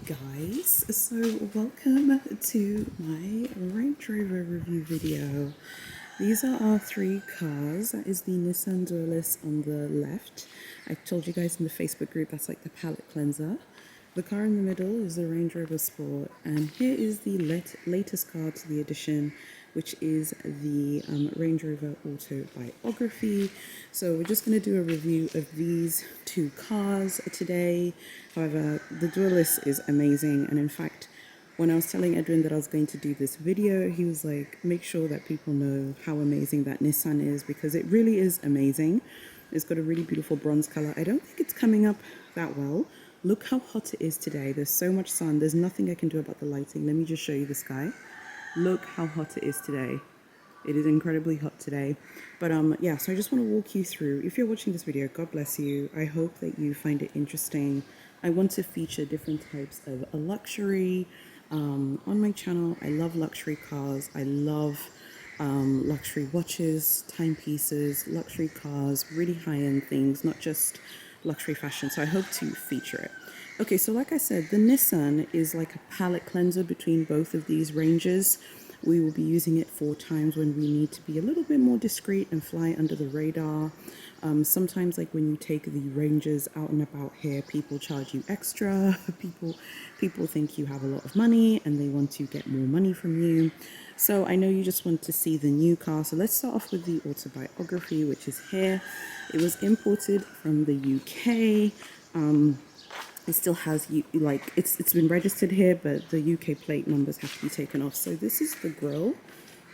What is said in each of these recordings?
guys, so welcome to my Range Rover review video. These are our three cars. That is the Nissan Dualis on the left. I told you guys in the Facebook group that's like the palette cleanser. The car in the middle is the Range Rover Sport, and here is the latest car to the edition, which is the Range Rover Autobiography. So we're just going to do a review of these two cars today. However, the Dualis is amazing, and in fact, when I was telling Edwin that I was going to do this video, he was like, make sure that people know how amazing that Nissan is, because it really is amazing. It's got a really beautiful bronze color. I don't think it's coming up that well. Look how hot it is today. There's so much sun. There's nothing I can do about the lighting. Let me just show you the sky. Look how hot it is today. It is incredibly hot today. But yeah, so I just want to walk you through. If you're watching this video, God bless you. I hope that you find it interesting. I want to feature different types of a luxury on my channel. I love luxury cars. I love luxury watches, timepieces, luxury cars, really high-end things, not just luxury fashion. So I hope to feature it. Okay, so like I said, the Nissan is like a palette cleanser between both of these ranges. We will be using it for times when we need to be a little bit more discreet and fly under the radar. Sometimes, like when you take the ranges out and about here, people charge you extra. People think you have a lot of money and they want to get more money from you. So I know you just want to see the new car. So let's start off with the Autobiography, which is here. It was imported from the UK. It still has, like, it's been registered here, but the UK plate numbers have to be taken off. So this is the grille.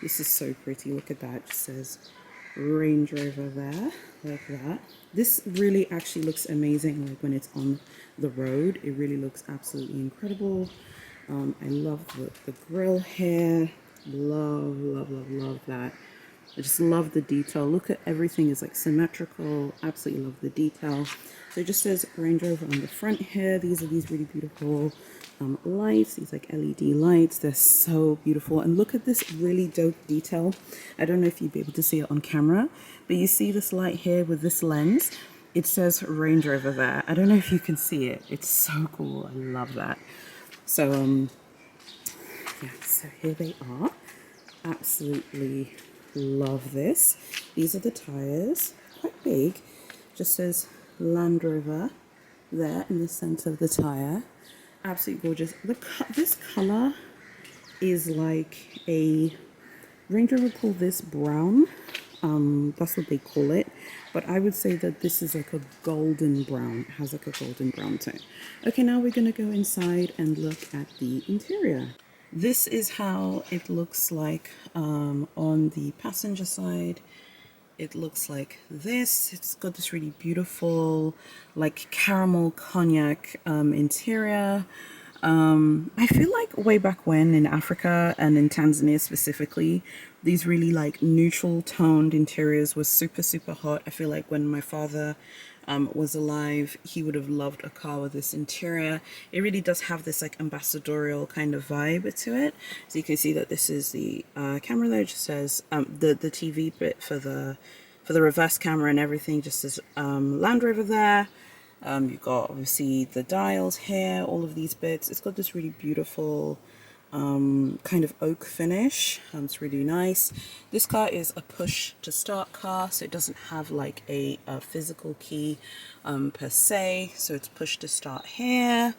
This is so pretty. Look at that. It just says Range Rover there, like that. This really actually looks amazing, like when it's on the road. It really looks absolutely incredible. I love the grille here. Love that. I just love the detail. Look at everything is like symmetrical. Absolutely love the detail. So it just says Range Rover on the front here. These are these really beautiful lights, these like LED lights. They're so beautiful. And look at this really dope detail. I don't know if you'd be able to see it on camera, but you see this light here with this lens. It says Range Rover there. I don't know if you can see it. It's so cool. I love that. So yeah, so here they are. Absolutely love this. These are the tires, quite big. Just says Land Rover there in the center of the tire. Absolutely gorgeous. This color is like a Range Rover call this brown. That's what they call it. But I would say that this is like a golden brown. It has like a golden brown tone. Okay, now we're gonna go inside and look at the interior. This is how it looks like on the passenger side. It looks like this. It's got this really beautiful, like caramel cognac interior. I feel like way back when in Africa and in Tanzania specifically, these really like neutral toned interiors was super hot. I feel like when my father was alive, he would have loved a car with this interior. It really does have this like ambassadorial kind of vibe to it. So you can see that this is the camera there. It just says the TV bit for the reverse camera and everything just says Land Rover there. You've got obviously the dials here, all of these bits. It's got this really beautiful kind of oak finish. It's really nice. This car is a push to start car, so it doesn't have like a physical key per se. So it's push to start here,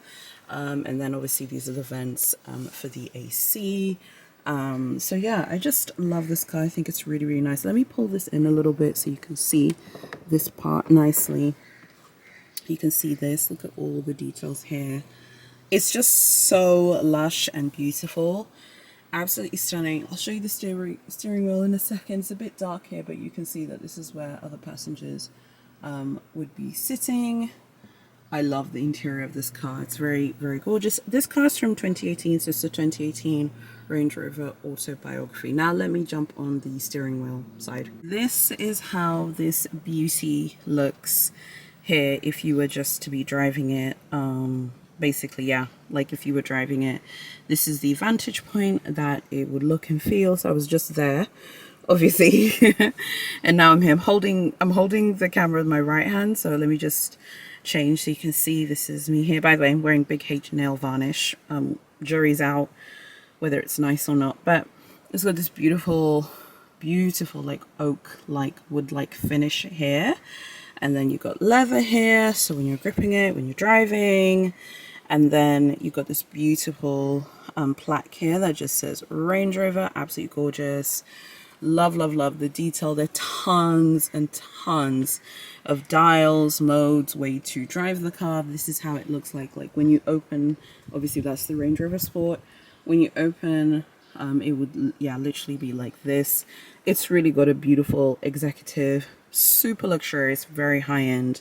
and then obviously these are the vents for the AC. So yeah, I just love this car. I think it's really nice. Let me pull this in a little bit so you can see this part nicely. You can see this. Look at all the details here. It's just so lush and beautiful. Absolutely stunning. I'll show you the steering wheel in a second. It's a bit dark here, but you can see that this is where other passengers would be sitting. I love the interior of this car. It's very gorgeous. This car is from 2018, so it's a 2018 Range Rover Autobiography. Now let me jump on the steering wheel side. This is how this beauty looks here if you were just to be driving it. Basically, yeah, like if you were driving it, this is the vantage point that it would look and feel. So I was just there, obviously, and now I'm here. I'm holding the camera with my right hand. So let me just change. So you can see this is me here. By the way, I'm wearing Big H nail varnish. Jury's out whether it's nice or not, but it's got this beautiful like oak like wood like finish here, and then you got leather here, so when you're gripping it when you're driving, and then you got this beautiful plaque here that just says Range Rover. Absolutely gorgeous. Love, love, love the detail. There are tons and tons of dials, modes, way to drive the car. This is how it looks like when you open. Obviously that's the Range Rover Sport. When you open, it would, yeah, literally be like this. It's really got a beautiful executive, super luxurious, very high-end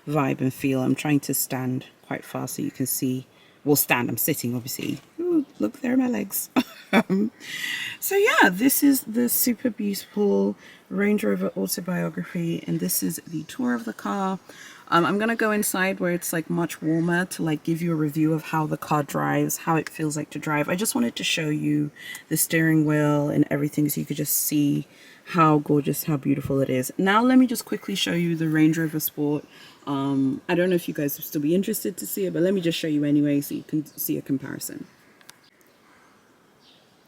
vibe and feel. I'm trying to stand quite far so you can see. Well, stand, I'm sitting obviously. Ooh, look, there are my legs. So yeah, this is the super beautiful Range Rover Autobiography, and this is the tour of the car. I'm gonna go inside where it's like much warmer to like give you a review of how the car drives, how it feels like to drive. I just wanted to show you the steering wheel and everything so you could just see how gorgeous, how beautiful it is. Now let me just quickly show you the Range Rover Sport. I don't know if you guys will still be interested to see it, but let me just show you anyway so you can see a comparison.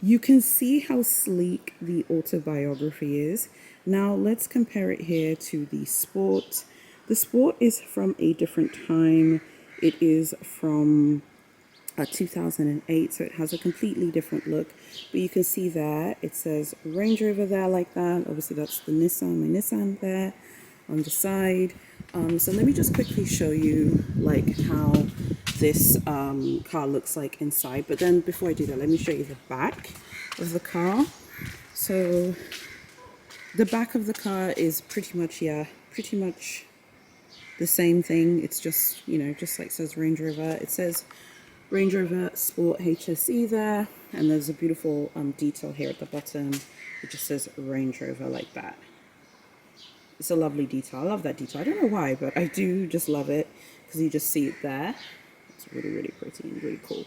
You can see how sleek the Autobiography is. Now let's compare it here to the Sport. The Sport is from a different time. It is from 2008, so it has a completely different look. But you can see there, it says Range Rover there like that. Obviously that's the Nissan, my Nissan there on the side. So let me just quickly show you like how this car looks like inside. But then before I do that, let me show you the back of the car. So the back of the car is pretty much the same thing. It's just, you know, just like it says Range Rover. It says Range Rover Sport HSE there, and there's a beautiful detail here at the bottom. It just says Range Rover like that. It's a lovely detail. I love that detail. I don't know why, but I do just love it because you just see it there. It's really, really pretty and really cool.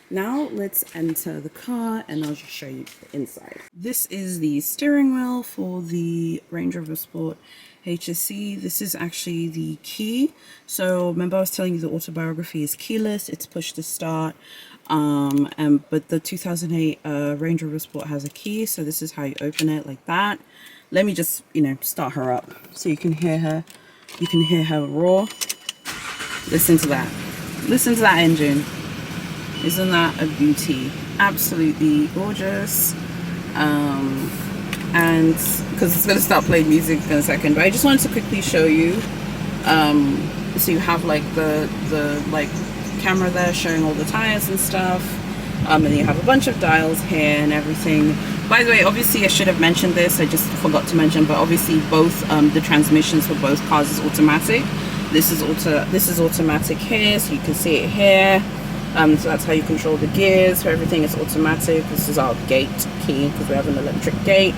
Now let's enter the car and I'll just show you the inside. This is the steering wheel for the Range Rover Sport HSE. This is actually the key. So remember I was telling you the Autobiography is keyless. It's push to start. But the 2008 Range Rover Sport has a key. So this is how you open it, like that. Let me just, you know, start her up so you can hear her. You can hear her roar. Listen to that. Listen to that engine. Isn't that a beauty? Absolutely gorgeous. And because it's going to start playing music in a second, but I just wanted to quickly show you. So you have like the like camera there showing all the tires and stuff. And then you have a bunch of dials here and everything. By the way, obviously I should have mentioned this, I just forgot to mention, but obviously both the transmissions for both cars is automatic. This is automatic here, so you can see it here. So that's how you control the gears. For everything is automatic. This is our gate key because we have an electric gate.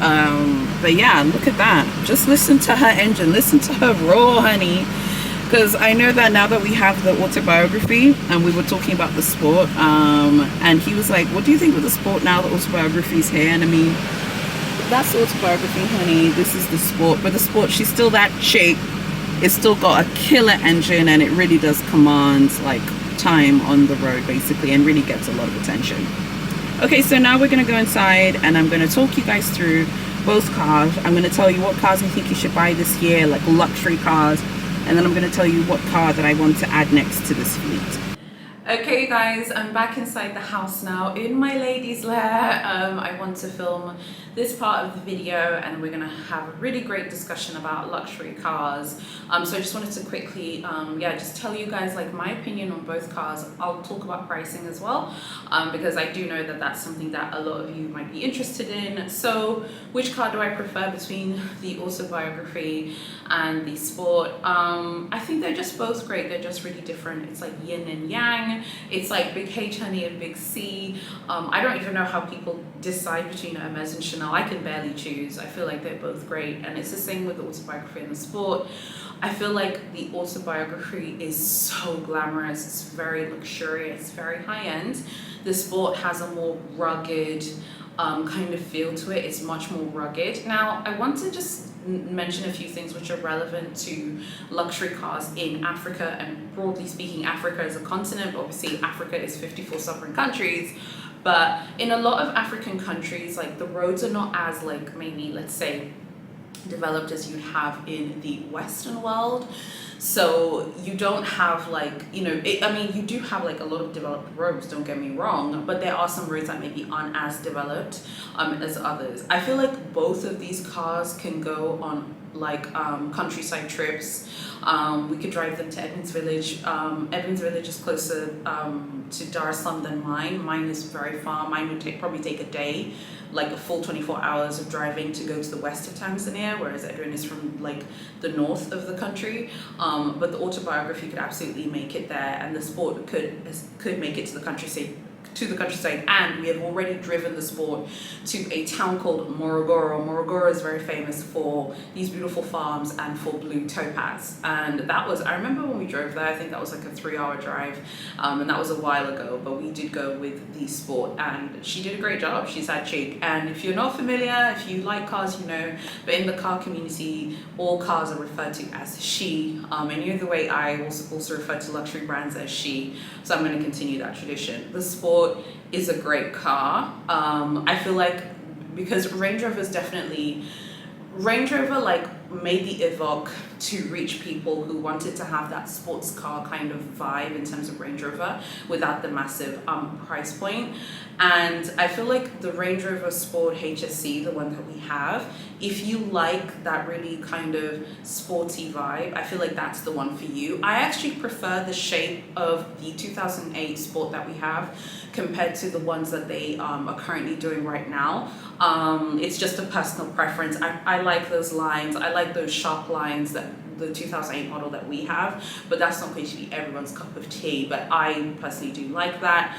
But yeah, look at that. Just listen to her engine, listen to her roar, honey. Because I know that now that we have the Autobiography, and we were talking about the Sport, and he was like, what do you think of the Sport now the Autobiography is here? And I mean, that's the Autobiography, honey. This is the Sport. But the Sport, she's still that chick. It's still got a killer engine, and it really does command like time on the road basically, and really gets a lot of attention. Okay, so now we're going to go inside, and I'm going to talk you guys through both cars. I'm going to tell you what cars I think you should buy this year, like luxury cars. And then I'm going to tell you what car that I want to add next to this fleet. Okay guys, I'm back inside the house now in my ladies' lair. I want to film this part of the video, and we're going to have a really great discussion about luxury cars. So I just wanted to quickly just tell you guys like my opinion on both cars. I'll talk about pricing as well, because I do know that that's something that a lot of you might be interested in. So which car do I prefer between the Autobiography and the Sport? I think they're just both great. They're just really different. It's like yin and yang. It's like big H honey and big C. I don't even know how people decide between Hermes and Chanel. I can barely choose. I feel like they're both great, and it's the same with the Autobiography and the Sport. I feel like the Autobiography is so glamorous. It's very luxurious, very high end. The Sport has a more rugged kind of feel to it. It's much more rugged. Now I want to just mention a few things which are relevant to luxury cars in Africa, and broadly speaking, Africa as a continent. Obviously, Africa is 54 sovereign countries, but in a lot of African countries, like the roads are not as like maybe let's say developed as you'd have in the Western world. So you don't have like, you know, I mean, you do have like a lot of developed roads, don't get me wrong, but there are some roads that maybe aren't as developed as others. I feel like both of these cars can go on like countryside trips. We could drive them to Edmonds Village. Edmonds Village is closer to Dar es Salaam than mine. Mine is very far. Mine would probably take a day, like a full 24 hours of driving to go to the west of Tanzania, whereas Edwin is from like the north of the country. But the Autobiography could absolutely make it there, and the Sport could make it to the countryside. And we have already driven the Sport to a town called Morogoro. Morogoro is very famous for these beautiful farms and for blue topaz. And that was, I remember when we drove there, I think that was like a 3-hour drive, and that was a while ago, but we did go with the Sport, and she did a great job. She's that chick. And if you're not familiar, if you like cars, you know, but in the car community, all cars are referred to as she, and you know the way I also refer to luxury brands as she, so I'm going to continue that tradition. The Sport is a great car. I feel like because Range Rover like made the Evoque to reach people who wanted to have that sports car kind of vibe in terms of Range Rover without the massive price point. And I feel like the Range Rover Sport HSE, the one that we have, if you like that really kind of sporty vibe, I feel like that's the one for you. I actually prefer the shape of the 2008 Sport that we have compared to the ones that they are currently doing right now. It's just a personal preference. I like those lines. I like those sharp lines that the 2008 model that we have, but that's not going to be everyone's cup of tea, but I personally do like that.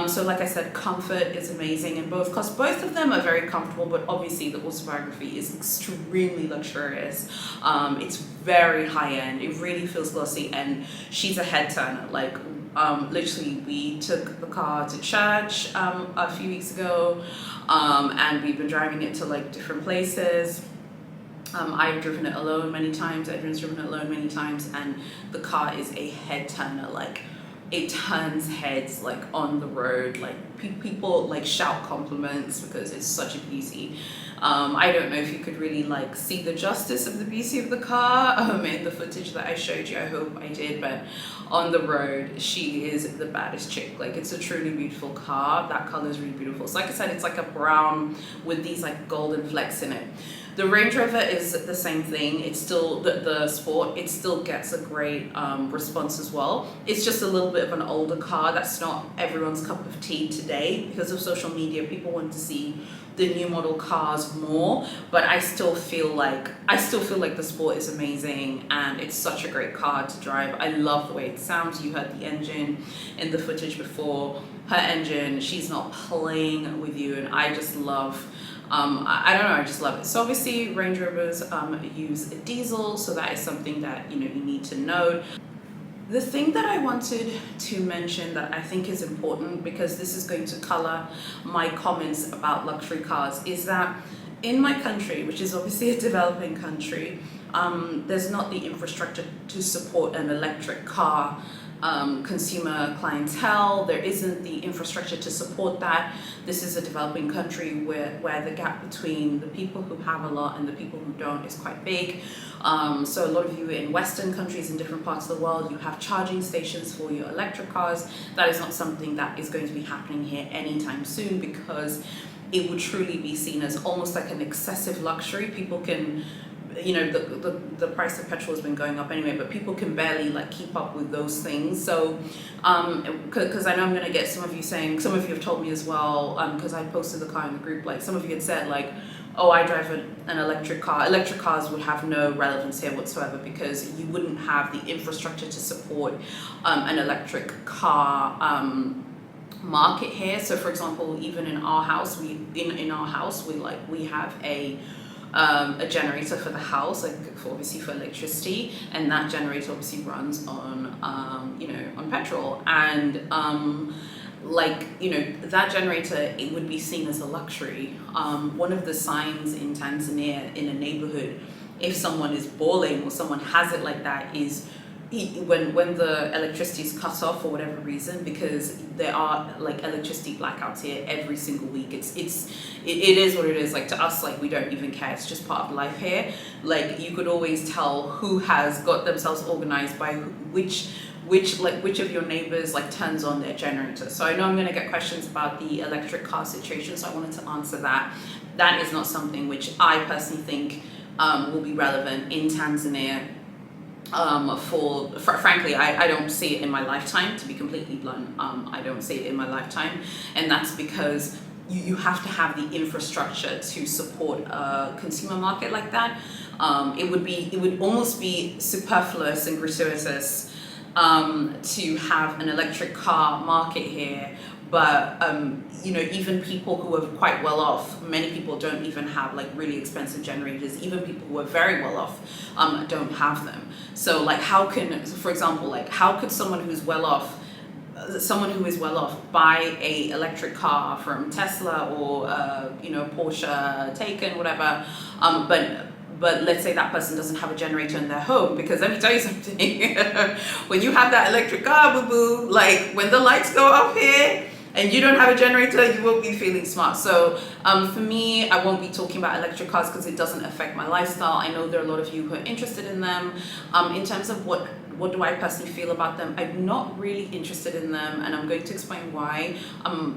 So like I said, comfort is amazing in both cars. Both of them are very comfortable, but obviously the Autobiography is extremely luxurious. It's very high-end. It really feels glossy, and she's a head turner. Like literally we took the car to church a few weeks ago, and we've been driving it to like different places. I've driven it alone many times, Edwin's driven it alone many times, and the car is a head turner. Like it turns heads like on the road, like people like shout compliments because it's such a beauty. I don't know if you could really like see the justice of the beauty of the car in the footage that I showed you. I hope I did, but on the road she is the baddest chick. Like it's a truly beautiful car. That color is really beautiful. So like I said, it's like a brown with these like golden flecks in it. The Range Rover is the same thing. It's still the Sport. It still gets a great response as well. It's just a little bit of an older car. That's not everyone's cup of tea today because of social media. People want to see the new model cars more, but I still feel like the Sport is amazing, and it's such a great car to drive. I love the way it sounds. You heard the engine in the footage before. Her engine, she's not playing with you, and I just love. I don't know, I just love it. So obviously Range Rovers use a diesel, so that is something that you need to know. The thing that I wanted to mention that I think is important, because this is going to color my comments about luxury cars, is that in my country, which is obviously a developing country, there's not the infrastructure to support an electric car consumer clientele. There isn't the infrastructure to support that. This is a developing country where the gap between the people who have a lot and the people who don't is quite big. So a lot of you in Western countries in different parts of the world, you have charging stations for your electric cars. That is not something that is going to be happening here anytime soon, because it would truly be seen as almost like an excessive luxury. People can, the price of petrol has been going up anyway, but people can barely like keep up with those things. So because I know I'm going to get some of you have told me as well, because I posted the car in the group, like some of you had said like, oh, I drive an electric car. Electric cars would have no relevance here whatsoever, because you wouldn't have the infrastructure to support an electric car market here. So for example, even in our house, we have a generator for the house, like obviously for electricity, and that generator obviously runs on on petrol. And like, you know, that generator, it would be seen as a luxury. One of the signs in Tanzania in a neighborhood, if someone is balling or someone has it like that, is when the electricity is cut off for whatever reason, because there are like electricity blackouts here every single week. It is what it is. Like, to us, like, we don't even care. It's just part of life here. Like, you could always tell who has got themselves organized by which of your neighbors like turns on their generator. So I know I'm going to get questions about the electric car situation, so I wanted to answer that. That is not something which I personally think will be relevant in Tanzania. Frankly, I don't see it in my lifetime, to be completely blunt. I don't see it in my lifetime, and that's because you have to have the infrastructure to support a consumer market like that. It would almost be superfluous and gratuitous to have an electric car market here, but you know, even people who are quite well off, many people don't even have like really expensive generators. Even people who are very well off don't have them. So like, for example, like, how could someone who is well off buy a electric car from Tesla or you know, Porsche, Taycan, whatever, but let's say that person doesn't have a generator in their home? Because let me tell you something, when you have that electric car, boo-boo, like, when the lights go off here and you don't have a generator, you won't be feeling smart. So for me, I won't be talking about electric cars because it doesn't affect my lifestyle. I know there are a lot of you who are interested in them. In terms of what do I personally feel about them, I'm not really interested in them, and I'm going to explain why.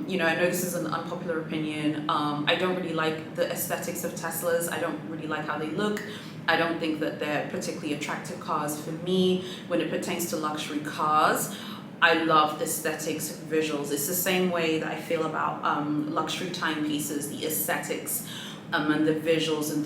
You know, I know this is an unpopular opinion. I don't really like the aesthetics of Teslas. I don't really like how they look. I don't think that they're particularly attractive cars. For me, when it pertains to luxury cars, I love aesthetics, visuals. It's the same way that I feel about luxury timepieces, the aesthetics, and the visuals, and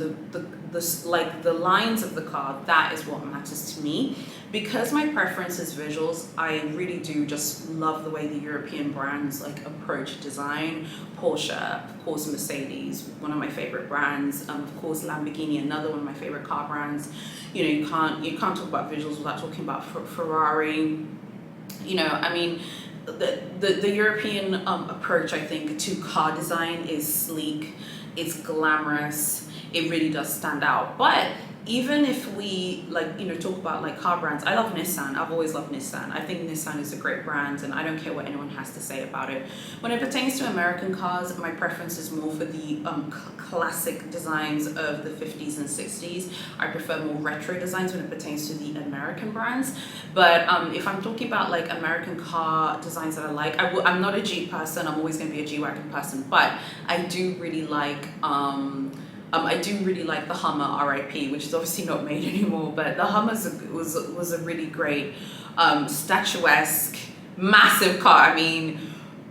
the lines of the car. That is what matters to me. Because my preference is visuals, I really do just love the way the European brands like approach design. Porsche, of course, Mercedes, one of my favorite brands. Of course, Lamborghini, another one of my favorite car brands. You know, you can't talk about visuals without talking about Ferrari. You know, I mean, the European approach, I think, to car design is sleek, it's glamorous, it really does stand out. But even if we, like, you know, talk about like car brands, I love Nissan. I've always loved Nissan. I think Nissan is a great brand, and I don't care what anyone has to say about it. When it pertains to American cars, my preference is more for the classic designs of the 50s and 60s. I prefer more retro designs when it pertains to the American brands. But if I'm talking about like American car designs that I like, I'm not a Jeep person. I'm always going to be a G-Wagon person, but I do really like the Hummer, RIP, which is obviously not made anymore, but the Hummer was a really great, statuesque, massive car. I mean,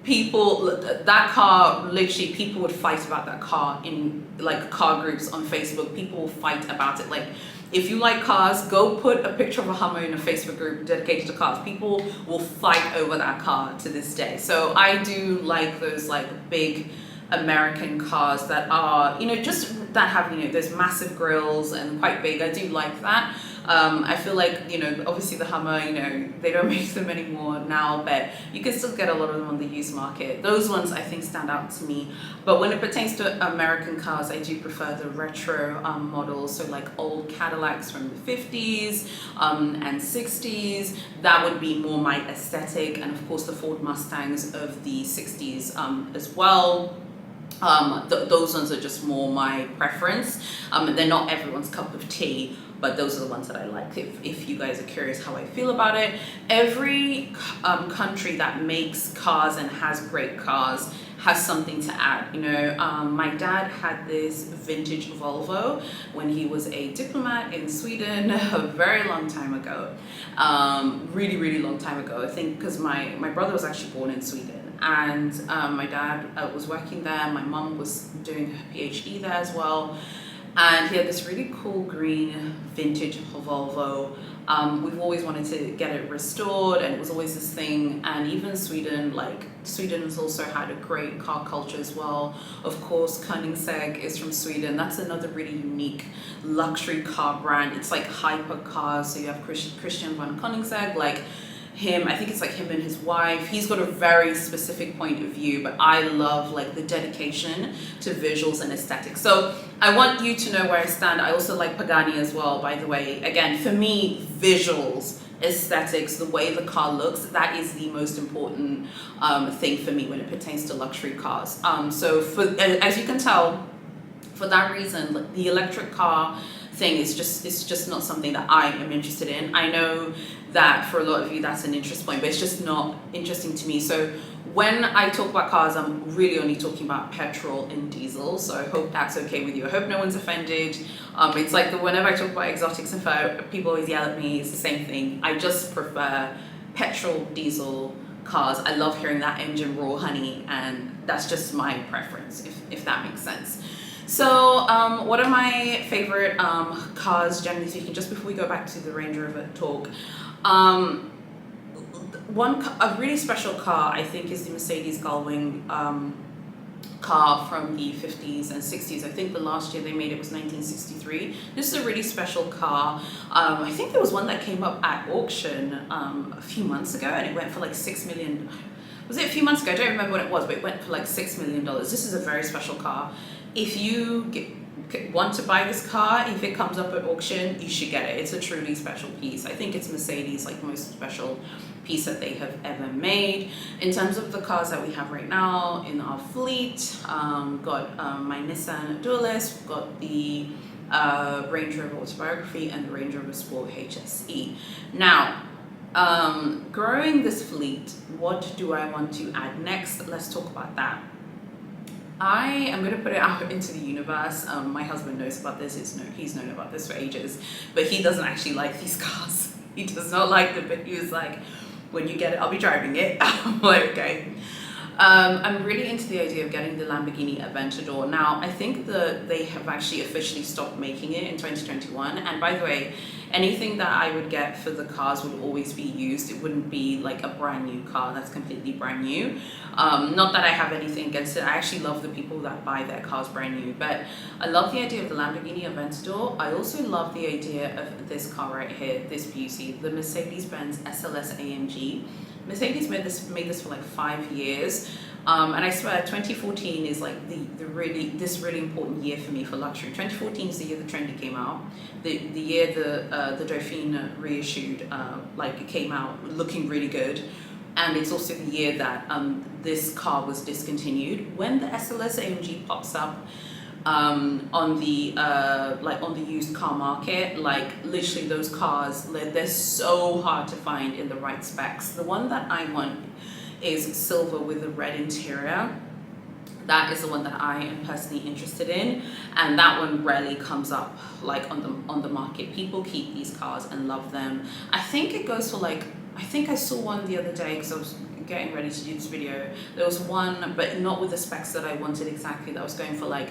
that car, literally, people would fight about that car in like car groups on Facebook. People will fight about it. Like, if you like cars, go put a picture of a Hummer in a Facebook group dedicated to cars. People will fight over that car to this day. So I do like those like big American cars that are, you know, just that have, you know, those massive grills and quite big. I do like that. I feel like, you know, obviously the Hummer, you know, they don't make them anymore now, but you can still get a lot of them on the used market. Those ones I think stand out to me. But when it pertains to American cars, I do prefer the retro models, so like old Cadillacs from the 50s and 60s. That would be more my aesthetic, and of course the Ford Mustangs of the 60s as well. Those ones are just more my preference. They're not everyone's cup of tea, but those are the ones that I like, if you guys are curious how I feel about it. Every country that makes cars and has great cars has something to add. You know, my dad had this vintage Volvo when he was a diplomat in Sweden a very long time ago. Really, really long time ago. I think because my brother was actually born in Sweden. And my dad was working there, my mum was doing her PhD there as well, and he had this really cool green vintage Volvo. We've always wanted to get it restored, and it was always this thing. And even Sweden has also had a great car culture as well. Of course, Koenigsegg is from Sweden. That's another really unique luxury car brand. It's like hyper cars, so you have Christian von Koenigsegg, like him. I think it's like him and his wife. He's got a very specific point of view, but I love like the dedication to visuals and aesthetics. So I want you to know where I stand. I also like Pagani as well, by the way. Again, for me, visuals, aesthetics, the way the car looks, that is the most important thing for me when it pertains to luxury cars. So as you can tell, for that reason, like, the electric car thing is just not something that I am interested in. I know that for a lot of you that's an interest point, but it's just not interesting to me. So when I talk about cars, I'm really only talking about petrol and diesel. So I hope that's okay with you. I hope no one's offended. It's like whenever I talk about exotics and people always yell at me. It's the same thing. I just prefer petrol, diesel cars. I love hearing that engine roar, honey, and that's just my preference, if that makes sense. So what are my favorite cars, generally speaking, just before we go back to the Range Rover talk? A really special car, I think, is the Mercedes Gullwing car from the 50s and 60s. I think the last year they made it was 1963. This is a really special car. I think there was one that came up at auction a few months ago, and it went for like $6 million. Was it a few months ago? I don't remember when it was, but it went for like $6 million. This is a very special car. If you want to buy this car, if it comes up at auction, you should get it. It's a truly special piece. I think it's Mercedes' like most special piece that they have ever made. In terms of the cars that we have right now in our fleet, got my Nissan Dualist, we've got the Range Rover Autobiography, and the Range Rover Sport HSE. Now, growing this fleet, what do I want to add next? Let's talk about that. I am going to put it out into the universe. My husband knows about this. He's known about this for ages, but he doesn't actually like these cars. He does not like them, but he was like, when you get it, I'll be driving it. I'm like, okay. I'm really into the idea of getting the Lamborghini Aventador. Now, I think that they have actually officially stopped making it in 2021. And by the way, anything that I would get for the cars would always be used. It wouldn't be like a brand new car that's completely brand new. Not that I have anything against it. I actually love the people that buy their cars brand new. But I love the idea of the Lamborghini Aventador. I also love the idea of this car right here, this beauty, the Mercedes Benz SLS AMG. Mercedes made this for like 5 years, and I swear 2014 is like the really important year for me for luxury. 2014 is the year the Trendy came out, the year the Dauphine reissued like came out looking really good, and it's also the year that this car was discontinued. When the SLS AMG pops up on the used car market, like literally those cars, they're so hard to find in the right specs. The one that I want is silver with a red interior. That is the one that I am personally interested in, and that one rarely comes up like on the market. People keep these cars and love them. I think it goes for like, I think I saw one the other day because I was getting ready to do this video. There was one, but not with the specs that I wanted exactly, that was going for like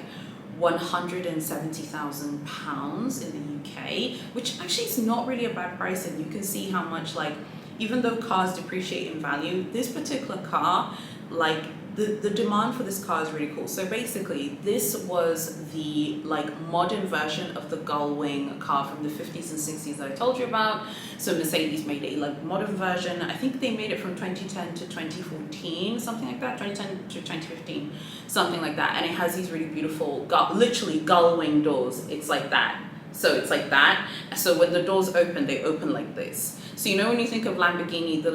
£170,000 in the UK, which actually is not really a bad price. And you can see how much, like, even though cars depreciate in value, this particular car, like the demand for this car is really cool. So basically, this was the like modern version of the Gullwing car from the 50s and 60s that I told you about. So Mercedes made a like modern version. I think they made it from 2010 to 2014, something like that, 2010 to 2015, something like that. And it has these really beautiful, literally Gullwing doors. It's like that. So it's like that. So when the doors open, they open like this. So you know when you think of Lamborghini, the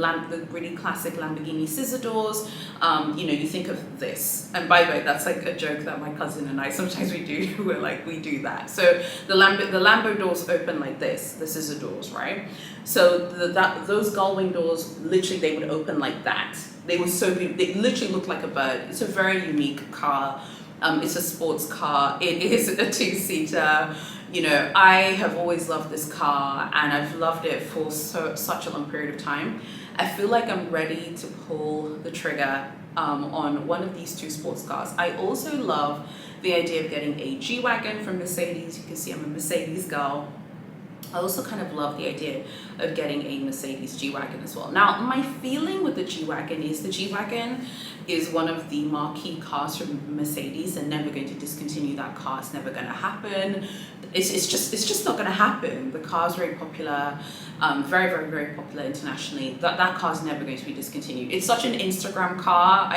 really classic Lamborghini scissor doors, you know, you think of this. And by the way, that's like a joke that my cousin and I sometimes we do. We're like, we do that. So the Lambo doors open like this, the scissor doors, right? So those Gullwing doors, literally they would open like that. They were so beautiful. They literally looked like a bird. It's a very unique car. It's a sports car. It is a two-seater. You know, I have always loved this car, and I've loved it for such a long period of time. I feel like I'm ready to pull the trigger on one of these two sports cars. I also love the idea of getting a G-Wagon from Mercedes. You can see I'm a Mercedes girl. I also kind of love the idea of getting a Mercedes G-Wagon as well. Now, my feeling with the G-Wagon is the G-Wagon is one of the marquee cars from Mercedes. They're never going to discontinue that car. It's never going to happen. It's just not going to happen. The car's very popular, very, very, very popular internationally. That car's never going to be discontinued. It's such an Instagram car,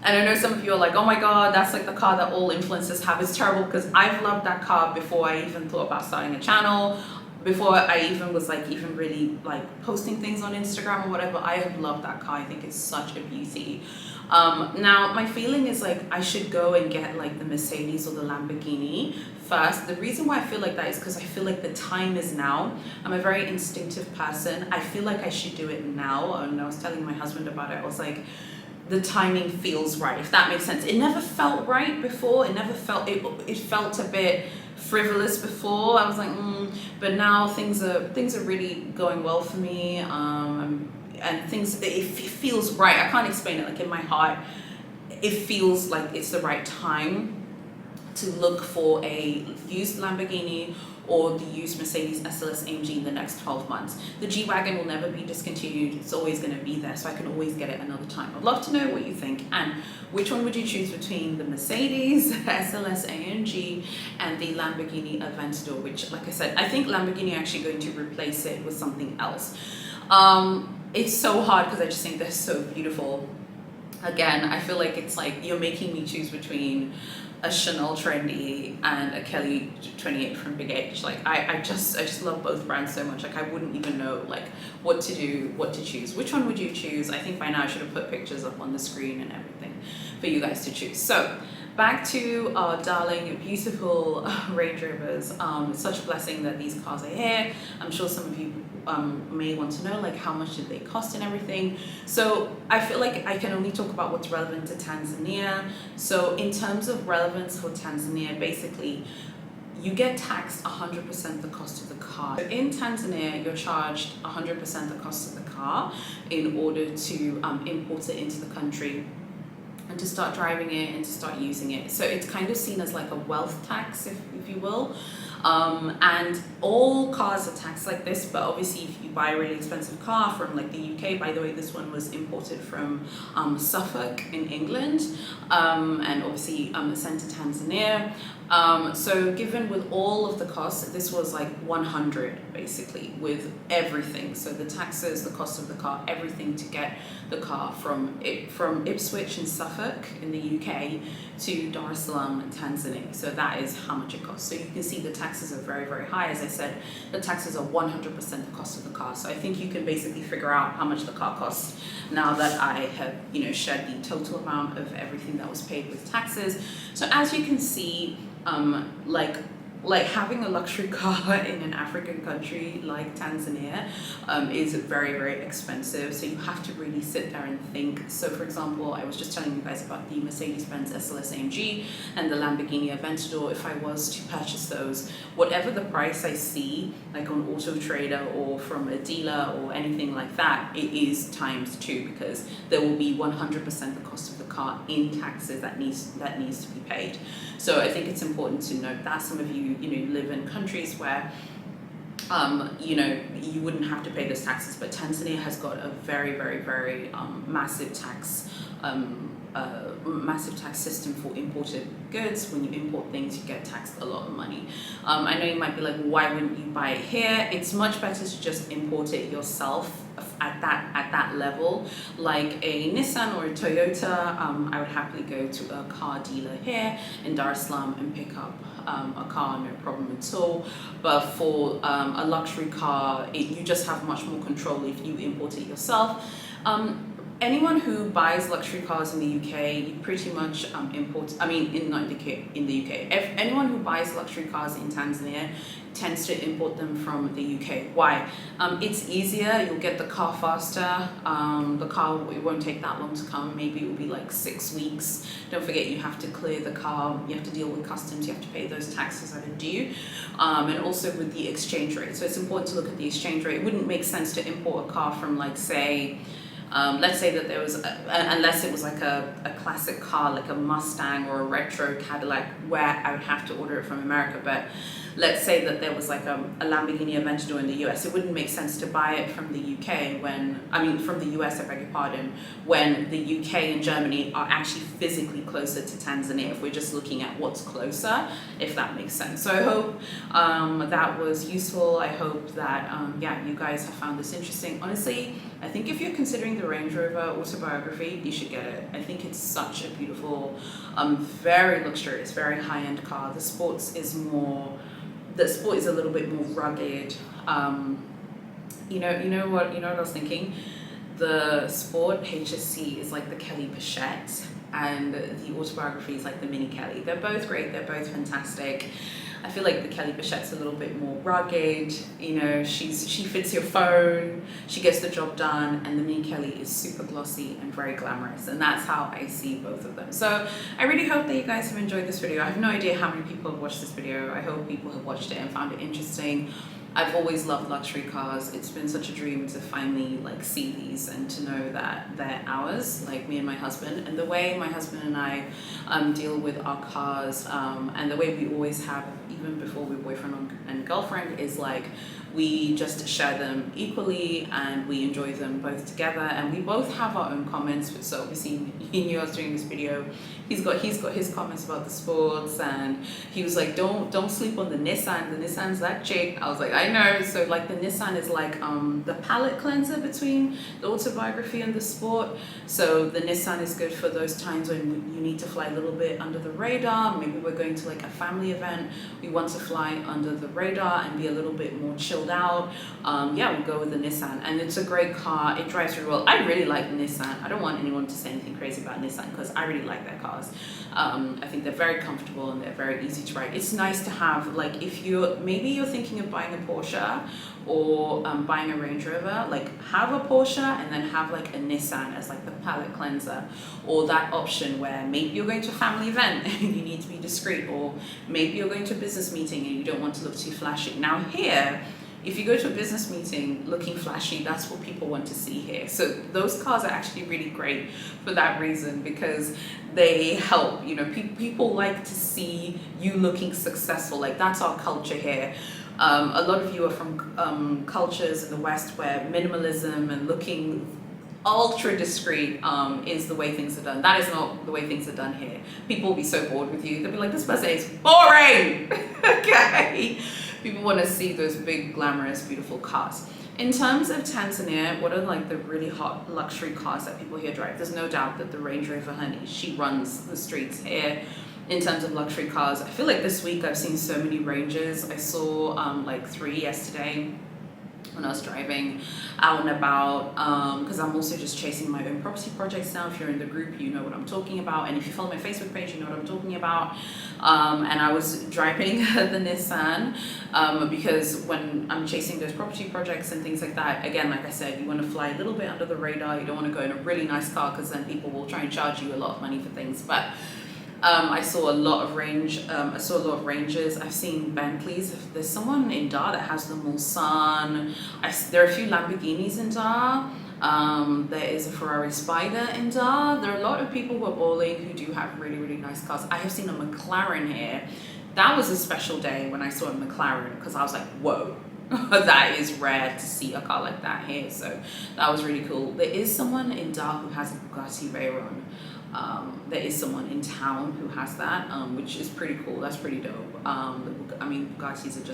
and I know some of you are like, oh my god, that's like the car that all influencers have. It's terrible, because I've loved that car before I even thought about starting a channel, before I even was like even really like posting things on Instagram or whatever. I have loved that car. I think it's such a beauty. Now my feeling is like I should go and get like the Mercedes or the Lamborghini first. The reason why I feel like that is because I feel like the time is now. I'm a very instinctive person. I feel like I should do it now. And I was telling my husband about it. I was like, the timing feels right, if that makes sense. It never felt right before. It never felt, it felt a bit frivolous before. I was like, but now things are really going well for me. And things, it feels right. I can't explain it. Like in my heart, it feels like it's the right time to look for a used Lamborghini or the used Mercedes SLS AMG in the next 12 months. The G-Wagon will never be discontinued. It's always going to be there, so I can always get it another time. I'd love to know what you think, and which one would you choose between the Mercedes SLS AMG and the Lamborghini Aventador, which, like I said, I think Lamborghini are actually going to replace it with something else. It's so hard because I just think they're so beautiful. Again, I feel like it's like you're making me choose between a Chanel Trendy and a Kelly 28 from Big H. Like I just love both brands so much. Like I wouldn't even know like what to do, what to choose. Which one would you choose? I think by now I should have put pictures up on the screen and everything for you guys to choose. So back to our darling, beautiful Range Rovers. It's such a blessing that these cars are here. I'm sure some of you may want to know like how much did they cost and everything. So I feel like I can only talk about what's relevant to Tanzania. So in terms of relevance for Tanzania, basically you get taxed 100% the cost of the car. In Tanzania, you're charged 100% the cost of the car in order to import it into the country and to start driving it and to start using it. So it's kind of seen as like a wealth tax, if you will. And all cars are taxed like this, but obviously if you buy a really expensive car from like the UK, by the way, this one was imported from Suffolk in England, and obviously sent to Tanzania. So given with all of the costs, this was like 100 basically with everything. So the taxes, the cost of the car, everything to get the car from Ipswich in Suffolk in the UK to Dar es Salaam in Tanzania. So that is how much it costs. So you can see the taxes are very, very high. As I said, the taxes are 100% the cost of the car. So I think you can basically figure out how much the car costs now that I have, shared the total amount of everything that was paid with taxes. So as you can see, like having a luxury car in an African country like Tanzania is very, very expensive. So you have to really sit there and think. So for example, I was just telling you guys about the Mercedes Benz SLS AMG and the Lamborghini Aventador. If I was to purchase those, whatever the price I see, like on Auto Trader or from a dealer or anything like that, it is ×2 because there will be 100% the cost of the car in taxes that needs to be paid. So I think it's important to note that. Some of you, live in countries where, you wouldn't have to pay those taxes, but Tanzania has got a very, very, very massive tax system for imported goods. When you import things, you get taxed a lot of money. I know you might be like, why wouldn't you buy it here? It's much better to just import it yourself at that level, like a Nissan or a Toyota. I would happily go to a car dealer here in Dar es Salaam and pick up a car, no problem at all. But for a luxury car, you just have much more control if you import it yourself. Anyone who buys luxury cars in the UK, you pretty much not in the UK. If anyone who buys luxury cars in Tanzania tends to import them from the UK. Why? It's easier, you'll get the car faster. The car, it won't take that long to come. Maybe it will be like 6 weeks. Don't forget, you have to clear the car, you have to deal with customs, you have to pay those taxes that are due. And also with the exchange rate. So it's important to look at the exchange rate. It wouldn't make sense to import a car from, like, say, Let's say that there was, unless it was like a classic car, like a Mustang or a retro Cadillac, where I would have to order it from America. But let's say that there was like a Lamborghini Aventador in the US, it wouldn't make sense to buy it from the UK from the US, I beg your pardon, when the UK and Germany are actually physically closer to Tanzania, if we're just looking at what's closer, if that makes sense. So I hope that was useful. I hope that, you guys have found this interesting. Honestly, I think if you're considering the Range Rover Autobiography, you should get it. I think it's such a beautiful, very luxurious, very high-end car. The Sport is a little bit more rugged. You know what I was thinking? The Sport HSE is like the Kelly Pichette, and the Autobiography is like the Mini Kelly. They're both great. They're both fantastic. I feel like the Kelly Pichette's a little bit more rugged. She fits your phone. She gets the job done, and the Mini Kelly is super glossy and very glamorous. And that's how I see both of them. So I really hope that you guys have enjoyed this video. I have no idea how many people have watched this video. I hope people have watched it and found it interesting. I've always loved luxury cars. It's been such a dream to finally see these and to know that they're ours, like me and my husband. And the way my husband and I deal with our cars, and the way we always have, even before we were boyfriend and girlfriend, is we just share them equally and we enjoy them both together, and we both have our own comments. So obviously he knew I was doing this video. He's got his comments about the Sports, and he was like, don't sleep on the Nissan's that chick. I was like, I know. So the Nissan is the palette cleanser between the Autobiography and the Sport. So the Nissan is good for those times when you need to fly a little bit under the radar. Maybe we're going to a family event, we want to fly under the radar and be a little bit more chilled out. We'll go with the Nissan, and it's a great car. It drives really well. I really like Nissan. I don't want anyone to say anything crazy about Nissan because I really like their cars. I think they're very comfortable and they're very easy to ride. It's nice to have, if you're thinking of buying a Porsche or buying a Range Rover, have a Porsche and then have a Nissan as the palette cleanser, or that option where maybe you're going to a family event and you need to be discreet, or maybe you're going to a business meeting and you don't want to look too flashy. Now here, if you go to a business meeting looking flashy, that's what people want to see here. So those cars are actually really great for that reason, because they help. People like to see you looking successful. That's our culture here. A lot of you are from cultures in the West where minimalism and looking ultra discreet is the way things are done. That is not the way things are done here. People will be so bored with you. They'll be like, this person is boring. Okay. People want to see those big, glamorous, beautiful cars. In terms of Tanzania, what are the really hot luxury cars that people here drive? There's no doubt that the Range Rover Honey, she runs the streets here. In terms of luxury cars, I feel like this week I've seen so many Ranges. I saw 3 yesterday when I was driving out and about, because I'm also just chasing my own property projects now. If you're in the group, you know what I'm talking about, and if you follow my Facebook page, you know what I'm talking about. And I was driving the Nissan because when I'm chasing those property projects and things like that, again, like I said, you want to fly a little bit under the radar. You don't want to go in a really nice car because then people will try and charge you a lot of money for things. But I saw a lot of Ranges. I've seen Bentleys. There's someone in Dar that has the Mulsanne. There are a few Lamborghinis in Dar. There is a Ferrari Spider in Dar. There are a lot of people who are balling who do have really, really nice cars. I have seen a McLaren here. That was a special day when I saw a McLaren, because I was like, whoa. That is rare to see a car like that here. So that was really cool. There is someone in Dar who has a Bugatti Veyron. There is someone in town who has that, which is pretty cool. That's pretty dope. Bugattis are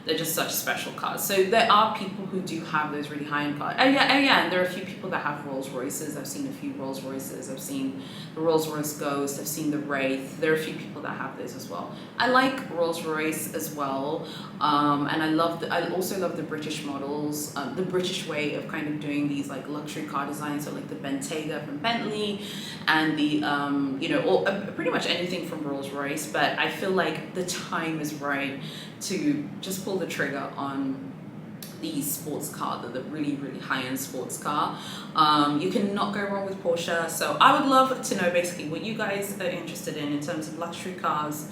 they're just such special cars. So there are people who do have those really high-end cars. And there are a few people that have Rolls Royces. I've seen a few Rolls Royces. I've seen the Rolls Royce Ghost. I've seen the Wraith. There are a few people that have those as well. I like Rolls Royce as well, and I also love the British models, the British way of kind of doing these luxury car designs. So the Bentayga from Bentley, and the pretty much anything from Rolls Royce. But I feel like the time is right to just pull the trigger on the sports car, the really, really high-end sports car. You cannot go wrong with Porsche. So I would love to know basically what you guys are interested in terms of luxury cars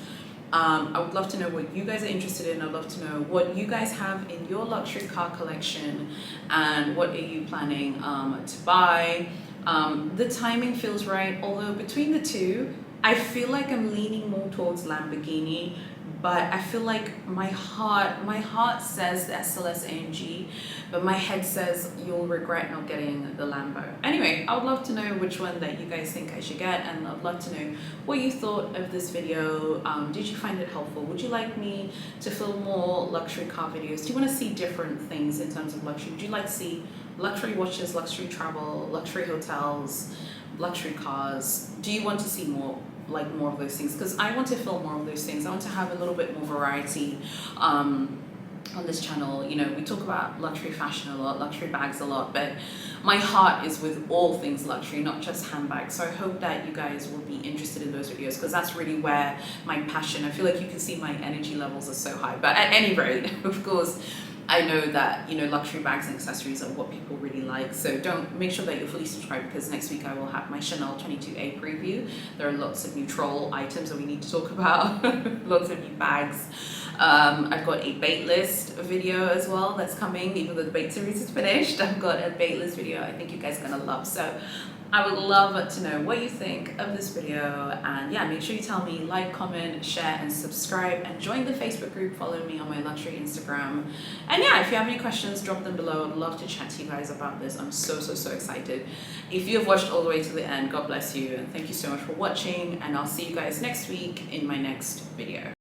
I would love to know what you guys are interested in. I'd love to know what you guys have in your luxury car collection and what are you planning to buy. The timing feels right, although between the two, I feel like I'm leaning more towards Lamborghini, but I feel like my heart says the SLS AMG, but my head says you'll regret not getting the Lambo. Anyway, I would love to know which one that you guys think I should get, and I'd love to know what you thought of this video. Did you find it helpful? Would you like me to film more luxury car videos? Do you want to see different things in terms of luxury? Would you like to see luxury watches, luxury travel, luxury hotels, luxury cars? Do you want to see more of those things? Because I want to film more of those things. I want to have a little bit more variety on this channel. You know, we talk about luxury fashion a lot, luxury bags a lot, but my heart is with all things luxury, not just handbags. So I hope that you guys will be interested in those videos, because that's really where my passion, I feel like you can see my energy levels are so high. But at any rate, of course, I know that, you know, luxury bags and accessories are what people really like. So make sure that you're fully subscribed, because next week I will have my Chanel 22A preview. There are lots of new troll items that we need to talk about, lots of new bags. I've got a bait list video as well that's coming, even though the bait series is finished. I've got a bait list video I think you guys are gonna love. So I would love to know what you think of this video, and yeah, make sure you tell me, like, comment, share, and subscribe, and join the Facebook group. Follow me on my luxury Instagram, and yeah, if you have any questions, drop them below. I'd love to chat to you guys about this. I'm so excited. If you have watched all the way to the end, God bless you, and thank you so much for watching, and I'll see you guys next week in my next video.